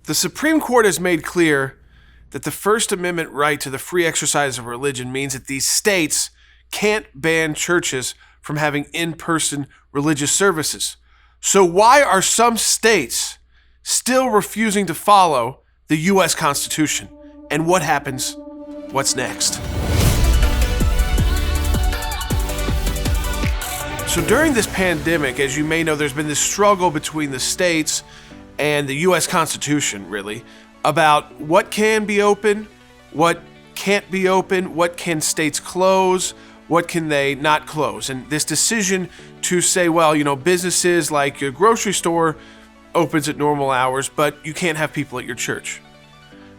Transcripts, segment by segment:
The Supreme Court has made clear that the First Amendment right to the free exercise of religion means that these states can't ban churches from having in-person religious services. So why are some states still refusing to follow the U.S. Constitution? And what happens? What's next? So during this pandemic, as you may know, there's been this struggle between the states and the U.S. Constitution, really, about what can be open, what can't be open, what can states close, what can they not close. And this decision to say, well, businesses like your grocery store opens at normal hours, but you can't have people at your church.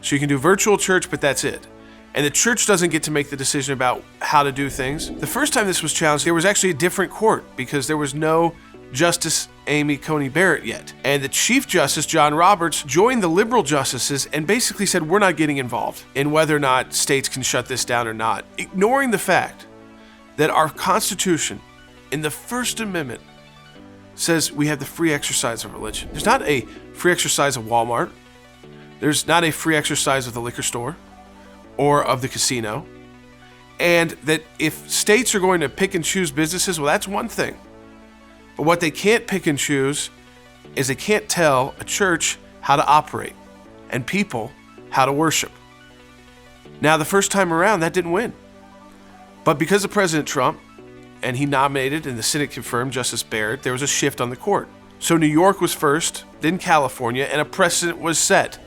So you can do virtual church, but that's it. And the church doesn't get to make the decision about how to do things. The first time this was challenged, there was actually a different court because there was no Justice Amy Coney Barrett yet. And the Chief Justice, John Roberts, joined the liberal justices and basically said, we're not getting involved in whether or not states can shut this down or not, ignoring the fact that our Constitution in the First Amendment says we have the free exercise of religion. There's not a free exercise of Walmart. There's not a free exercise of the liquor store or of the casino. And that if states are going to pick and choose businesses, well, that's one thing. But what they can't pick and choose is they can't tell a church how to operate and people how to worship. Now, the first time around, that didn't win. But because of President Trump, and he nominated and the Senate confirmed Justice Barrett, there was a shift on the court. So New York was first, then California, and a precedent was set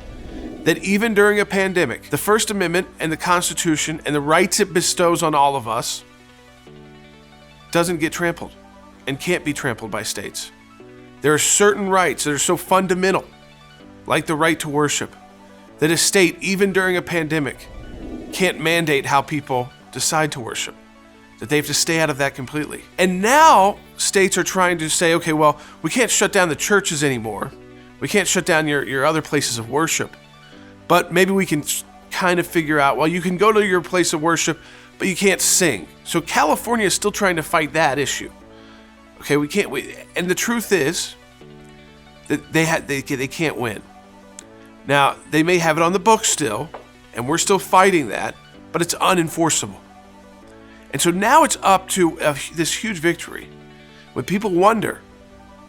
that even during a pandemic, the First Amendment and the Constitution and the rights it bestows on all of us doesn't get trampled and can't be trampled by states. There are certain rights that are so fundamental, like the right to worship, that a state, even during a pandemic, can't mandate how people decide to worship, that they have to stay out of that completely. And now states are trying to say, okay, well, we can't shut down the churches anymore. We can't shut down your other places of worship. But maybe we can kind of figure out, well, you can go to your place of worship, but you can't sing. So California is still trying to fight that issue. Okay, and the truth is that they can't win. Now, they may have it on the books still, and we're still fighting that, but it's unenforceable. And so now it's up to this huge victory. When people wonder,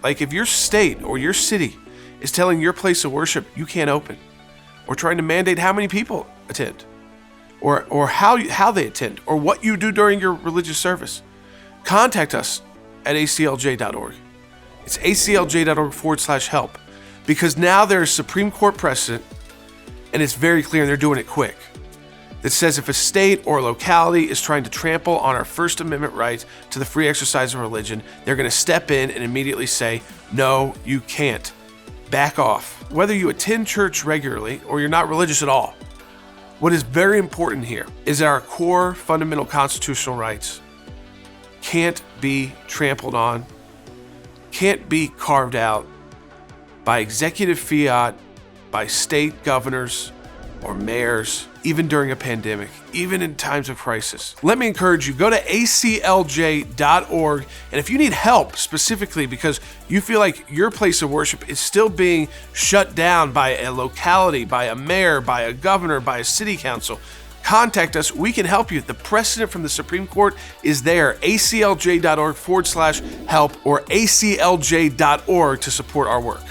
like if your state or your city is telling your place of worship you can't open, or trying to mandate how many people attend, or how they attend, or what you do during your religious service, contact us at ACLJ.org. It's ACLJ.org/help, because now there's Supreme Court precedent, and it's very clear, and they're doing it quick, that says if a state or locality is trying to trample on our First Amendment right to the free exercise of religion, they're going to step in and immediately say, no, you can't. Back off. Whether you attend church regularly or you're not religious at all, what is very important here is that our core fundamental constitutional rights can't be trampled on, can't be carved out by executive fiat, by state governors or mayors, even during a pandemic, even in times of crisis. Let me encourage you, go to aclj.org, and if you need help specifically because you feel like your place of worship is still being shut down by a locality, by a mayor, by a governor, by a city council, contact us. We can help you. The precedent from the Supreme Court is there, aclj.org/help or aclj.org to support our work.